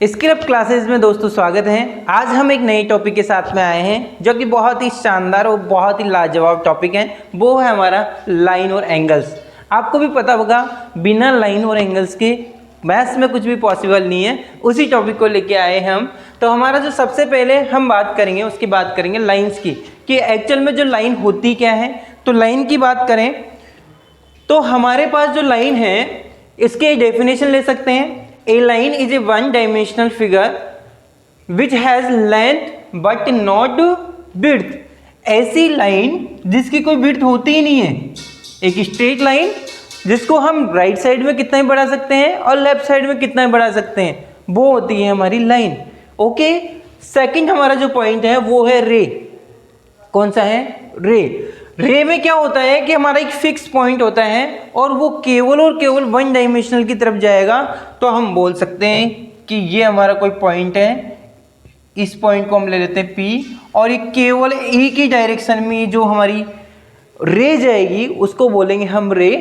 Script classes में दोस्तों स्वागत है। आज हम एक नए टॉपिक के साथ में आए हैं जो कि बहुत ही शानदार और बहुत ही लाजवाब टॉपिक है। वो है हमारा लाइन और एंगल्स। आपको भी पता होगा बिना लाइन और एंगल्स के मैथ्स में कुछ भी पॉसिबल नहीं है। उसी टॉपिक को लेके आए हैं हम। तो हमारा जो सबसे पहले हम बात करेंगे उसकी बात करेंगे लाइन्स की, कि एक्चुअल में जो लाइन होती क्या है। तो लाइन की बात करें तो हमारे पास जो लाइन है इसके डेफिनेशन ले सकते हैं। A line is a one-dimensional figure which has length but not width। ऐसी लाइन जिसकी कोई विड्थ होती ही नहीं है, एक स्ट्रेट लाइन जिसको हम राइट साइड में कितना ही बढ़ा सकते हैं और लेफ्ट साइड में कितना ही बढ़ा सकते हैं, वो होती है हमारी लाइन। ओके, सेकंड हमारा जो पॉइंट है वो है रे। कौन सा है? रे। रे में क्या होता है कि हमारा एक फिक्स पॉइंट होता है और वो केवल और केवल वन डायमेंशनल की तरफ जाएगा। तो हम बोल सकते हैं कि ये हमारा कोई पॉइंट है, इस पॉइंट को हम ले लेते हैं P, और ये केवल एक ही डायरेक्शन में जो हमारी रे जाएगी उसको बोलेंगे हम रे।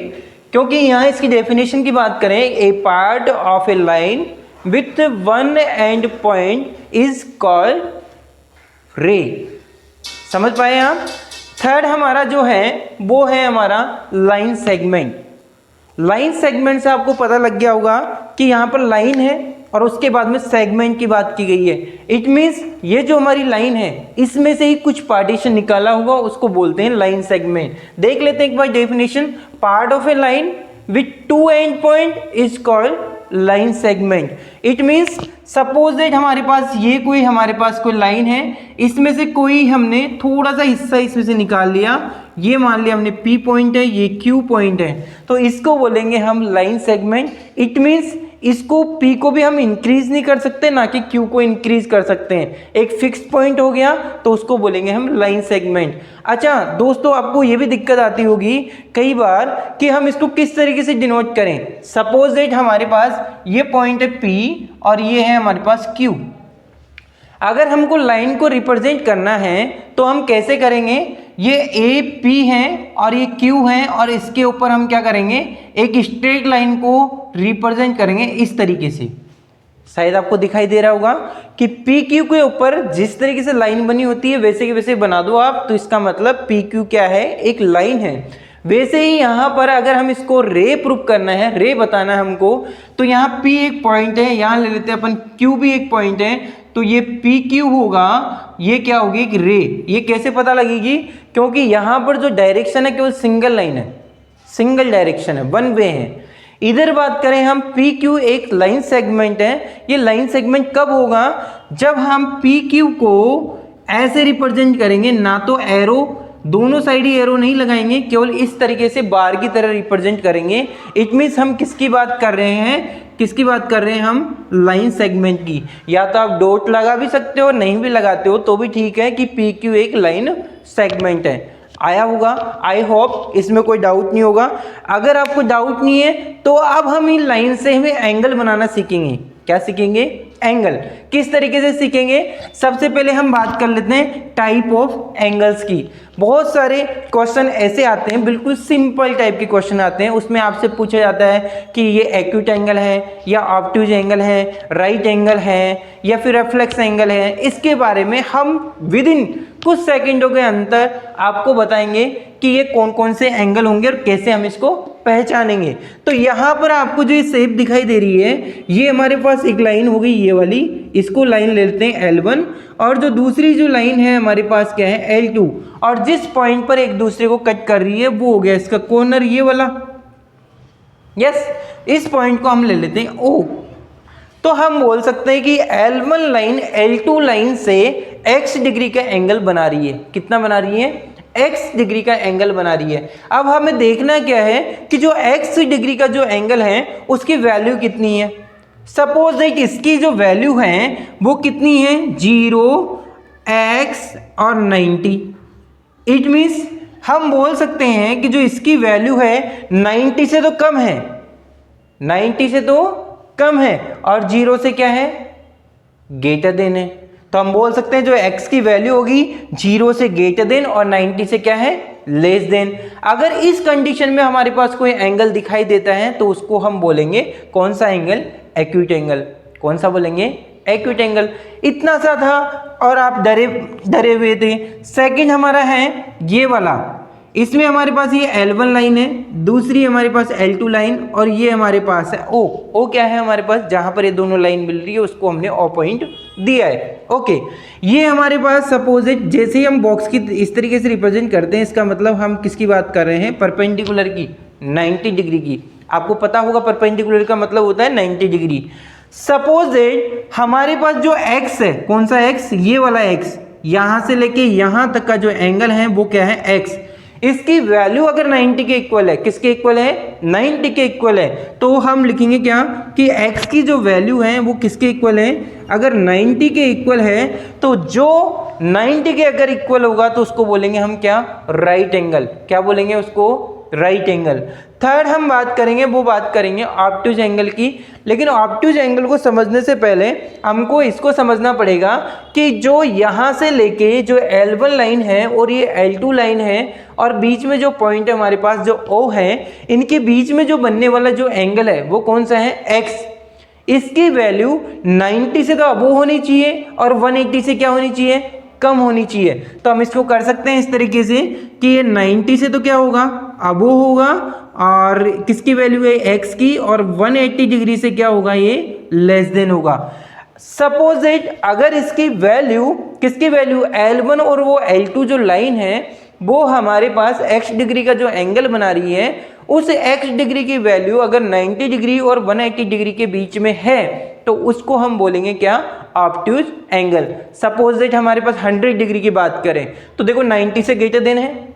क्योंकि यहाँ इसकी डेफिनेशन की बात करें, a part of a line with one end point is called ray. समझ पाए आप? थर्ड हमारा जो है वो है हमारा लाइन सेगमेंट। लाइन सेगमेंट से आपको पता लग गया होगा कि यहाँ पर लाइन है और उसके बाद में सेगमेंट की बात की गई है। इट मीन्स ये जो हमारी लाइन है इसमें से ही कुछ पार्टीशन निकाला होगा, उसको बोलते हैं लाइन सेगमेंट। देख लेते हैं एक बार definition. Part of a line with two end point is called line segment. It means suppose that हमारे पास कोई लाइन है, इसमें से कोई हमने थोड़ा सा हिस्सा इसमें से निकाल लिया, ये मान लिया हमने P पॉइंट है, ये Q पॉइंट है, तो इसको बोलेंगे हम लाइन सेगमेंट। इट मीन्स इसको P को भी हम इंक्रीज नहीं कर सकते, ना कि Q को इंक्रीज कर सकते हैं। एक फिक्स पॉइंट हो गया तो उसको बोलेंगे हम लाइन सेगमेंट। अच्छा दोस्तों, आपको ये भी दिक्कत आती होगी कई बार कि हम इसको किस तरीके से डिनोट करें। सपोज दैट हमारे पास ये पॉइंट है P और ये है हमारे पास Q। अगर हमको लाइन को रिप्रेजेंट करना है तो हम कैसे करेंगे? ये ए पी है और ये क्यू है और इसके ऊपर हम क्या करेंगे, एक स्ट्रेट लाइन को रिप्रेजेंट करेंगे इस तरीके से। शायद आपको दिखाई दे रहा होगा कि पी क्यू के ऊपर जिस तरीके से लाइन बनी होती है वैसे के वैसे बना दो आप, तो इसका मतलब पी क्यू क्या है? एक लाइन है। वैसे ही यहाँ पर अगर हम इसको रे प्रूफ करना है, रे बताना है हमको, तो यहाँ P एक पॉइंट है, यहाँ ले लेते हैं अपन Q भी एक पॉइंट है, तो ये PQ होगा, ये क्या होगी? एक रे। ये कैसे पता लगेगी? क्योंकि यहाँ पर जो डायरेक्शन है केवल सिंगल लाइन है, सिंगल डायरेक्शन है, वन वे है। इधर बात करें हम PQ एक लाइन सेगमेंट है। ये लाइन सेगमेंट कब होगा? जब हम PQ को ऐसे रिप्रेजेंट करेंगे, ना तो एरो दोनों साइड ही एरो नहीं लगाएंगे, केवल इस तरीके से बार की तरह रिप्रेजेंट करेंगे। इट मीन्स हम किसकी बात कर रहे हैं? किसकी बात कर रहे हैं हम? लाइन सेगमेंट की। या तो आप डॉट लगा भी सकते हो, नहीं भी लगाते हो तो भी ठीक है कि PQ एक लाइन सेगमेंट है। आया होगा? आई होप इसमें कोई डाउट नहीं होगा। अगर आपको डाउट नहीं है तो अब हम इन लाइन से हमें एंगल बनाना सीखेंगे। क्या सीखेंगे? एंगल। किस तरीके से सीखेंगे? सबसे पहले हम बात कर लेते हैं टाइप ऑफ एंगल्स की। बहुत सारे क्वेश्चन ऐसे आते हैं, बिल्कुल सिंपल टाइप के क्वेश्चन आते हैं, उसमें आपसे पूछा जाता है कि ये एक्यूट एंगल है या ऑब्ट्यूज एंगल है, राइट एंगल है या फिर रिफ्लेक्स एंगल है। इसके बारे में हम विद इन कुछ सेकंडों के अंदर आपको बताएंगे कि ये कौन कौन से एंगल होंगे और कैसे हम इसको पहचानेंगे। तो यहाँ पर आपको जो ये शेप दिखाई दे रही है, ये हमारे पास एक लाइन हो गई ये वाली, इसको लाइन ले लेते हैं L1, और जो दूसरी जो लाइन है हमारे पास क्या है? L2, और जिस पॉइंट पर एक दूसरे को कट कर रही है वो हो गया इसका कॉर्नर, ये वाला। यस, इस पॉइंट को हम ले लेते हैं O। तो हम बोल सकते हैं कि L1 लाइन L2 लाइन से x डिग्री का एंगल बना रही है। कितना बना रही है? x डिग्री का एंगल बना रही है। अब हमें देखना क्या है कि जो x डिग्री का जो एंगल है उसकी वैल्यू कितनी है। सपोज दैट इसकी जो वैल्यू है वो कितनी है? 0, x और 90। इट मीन्स हम बोल सकते हैं कि जो इसकी वैल्यू है 90 से तो कम है, 90 से तो कम है, और 0 से क्या है? ग्रेटर देन है। तो हम बोल सकते हैं जो x की वैल्यू होगी 0 से ग्रेटर देन और 90 से क्या है? Less than. अगर इस कंडीशन में हमारे पास कोई एंगल दिखाई देता है तो उसको हम बोलेंगे कौन सा एंगल? Acute angle. कौन सा बोलेंगे? Acute angle. इतना सा था और आप डरे हुए थे। सेकंड हमारा है ये वाला, इसमें हमारे पास ये L1 लाइन है, दूसरी हमारे पास L2 लाइन और ये हमारे पास है O क्या है हमारे पास? जहां पर ये दोनों लाइन मिल रही है उसको हमने O पॉइंट दिया है। ओके, ये हमारे पास सपोज इट, जैसे ही हम बॉक्स की इस तरीके से रिप्रेजेंट करते हैं, इसका मतलब हम किसकी बात कर रहे हैं? परपेंडिकुलर की, 90 डिग्री की। आपको पता होगा परपेंडिकुलर का मतलब होता है 90 डिग्री। सपोज इट हमारे पास जो x है, कौन सा x? ये वाला x, यहां से लेके यहां तक का जो एंगल है वो क्या है? x। इसकी वैल्यू अगर 90 के इक्वल है, किसके इक्वल है? 90 के इक्वल है, तो हम लिखेंगे क्या कि x की जो वैल्यू है वो किसके इक्वल है? अगर 90 के इक्वल है तो जो 90 के अगर इक्वल होगा तो उसको बोलेंगे हम क्या? Right angle. क्या बोलेंगे उसको? Right angle. थर्ड हम बात करेंगे, वो बात करेंगे ऑब्टयूज एंगल की। लेकिन ऑब्टयूज एंगल को समझने से पहले हमको इसको समझना पड़ेगा कि जो यहाँ से लेके जो L1 लाइन है और ये L2 लाइन है और बीच में जो पॉइंट है हमारे पास जो O है, इनके बीच में जो बनने वाला जो एंगल है वो कौन सा है? X। इसकी वैल्यू 90 से तो अबोव होनी चाहिए और 180 से क्या होनी चाहिए? कम होनी चाहिए। तो हम इसको कर सकते हैं इस तरीके से कि ये 90 से तो क्या होगा? अबोव होगा, और किसकी वैल्यू है? x की, और 180 डिग्री से क्या होगा? ये लेस देन होगा। सपोज इट अगर इसकी वैल्यू, किसकी वैल्यू? L1 और वो L2 जो लाइन है वो हमारे पास x डिग्री का जो एंगल बना रही है, उस x डिग्री की वैल्यू अगर 90 डिग्री और 180 डिग्री के बीच में है तो उसको हम बोलेंगे क्या? Obtuse angle. सपोज दैट हमारे पास 100 डिग्री की बात करें तो देखो 90 से ग्रेटर देन है,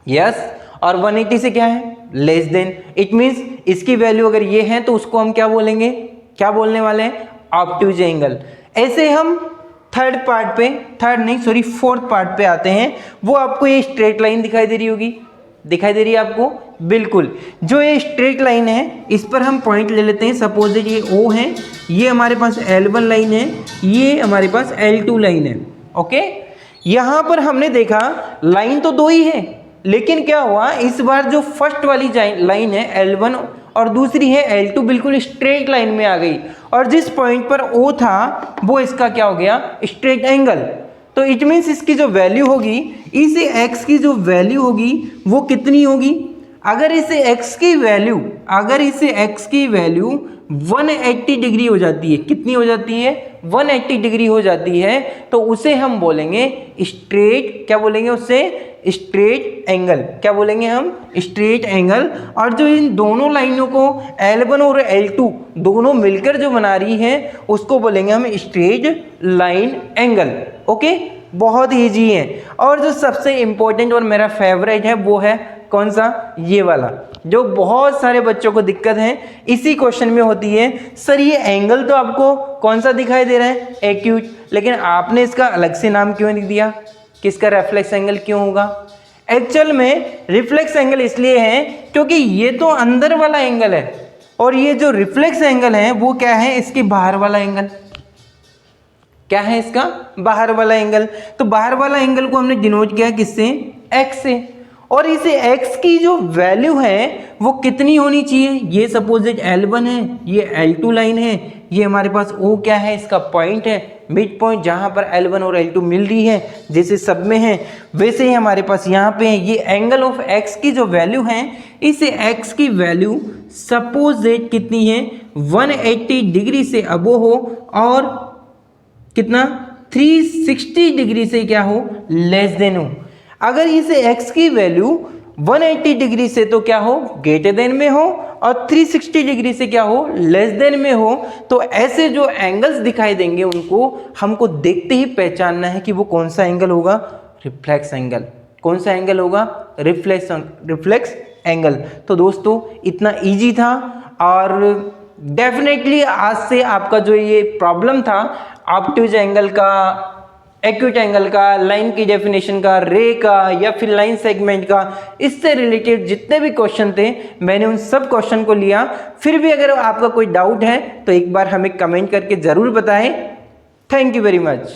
यस, और 180 से क्या है? Less than. इट मीन्स इसकी वैल्यू अगर ये है तो उसको हम क्या बोलेंगे? क्या बोलने वाले हैं? Obtuse angle. ऐसे हम फोर्थ पार्ट पे आते हैं। वो आपको ये स्ट्रेट लाइन दिखाई दे रही होगी, दिखाई दे रही है आपको? बिल्कुल। जो ये स्ट्रेट लाइन है इस पर हम पॉइंट ले लेते हैं। सपोज ये O है, ये हमारे पास L1 लाइन है, ये हमारे पास L2 लाइन है। ओके, यहाँ पर हमने देखा लाइन तो दो ही है, लेकिन क्या हुआ इस बार जो फर्स्ट वाली लाइन है L1 और दूसरी है L2 बिल्कुल स्ट्रेट लाइन में आ गई, और जिस पॉइंट पर O था वो इसका क्या हो गया? Straight angle. तो इट मीन्स इसकी जो वैल्यू होगी, इस x की जो वैल्यू होगी वो कितनी होगी? अगर इसे x की वैल्यू 180 डिग्री हो जाती है, कितनी हो जाती है? 180 डिग्री हो जाती है, तो उसे हम बोलेंगे स्ट्रेट, क्या बोलेंगे उससे? Straight angle. क्या बोलेंगे हम? Straight angle. और जो इन दोनों लाइनों को L1 और L2 दोनों मिलकर जो बना रही है उसको बोलेंगे हम स्ट्रेट लाइन एंगल। ओके, बहुत ईजी है। और जो सबसे इंपॉर्टेंट और मेरा फेवरेट है वो है कौन सा? ये वाला, जो बहुत सारे बच्चों को दिक्कत है इसी क्वेश्चन में होती है। सर ये एंगल तो आपको कौन सा दिखाई दे रहा है? एक्यूट, लेकिन आपने इसका अलग से नाम क्यों नहीं दिया? किसका रिफ्लेक्स एंगल क्यों होगा? एक्चुअल में रिफ्लेक्स एंगल इसलिए है क्योंकि ये तो अंदर वाला एंगल है और ये जो रिफ्लेक्स एंगल है वो क्या है? इसके बाहर वाला एंगल। क्या है इसका? बाहर वाला एंगल। तो बाहर वाला एंगल को हमने डिनोट किया किससे? x से। और इसे x की जो वैल्यू है वो कितनी होनी चाहिए? ये सपोज L1 है, ये L2 लाइन है, ये हमारे पास O क्या है? इसका पॉइंट है, मिड पॉइंट, जहां पर L1 और L2 मिल रही है, जैसे सब में है वैसे ही हमारे पास यहाँ पे है। ये एंगल ऑफ x की जो वैल्यू है, इसे x की वैल्यू सपोज कितनी है? 180 डिग्री से अबो हो और कितना? 360 डिग्री से क्या हो? लेस देन हो। अगर इसे x की वैल्यू 180 डिग्री से तो क्या हो? ग्रेटर देन में हो, और 360 डिग्री से क्या हो? लेस देन में हो। तो ऐसे जो एंगल्स दिखाई देंगे उनको हमको देखते ही पहचानना है कि वो कौन सा एंगल होगा? Reflex angle. कौन सा एंगल होगा? Reflex angle. तो दोस्तों इतना इजी था, और डेफिनेटली आज से आपका जो ये प्रॉब्लम था ऑब्ट्यूज एंगल का, एक्यूट एंगल का, लाइन की डेफिनेशन का, रे का, या फिर लाइन सेगमेंट का, इससे रिलेटेड जितने भी क्वेश्चन थे मैंने उन सब क्वेश्चन को लिया। फिर भी अगर आपका कोई डाउट है तो एक बार हमें कमेंट करके ज़रूर बताएं। Thank you very much.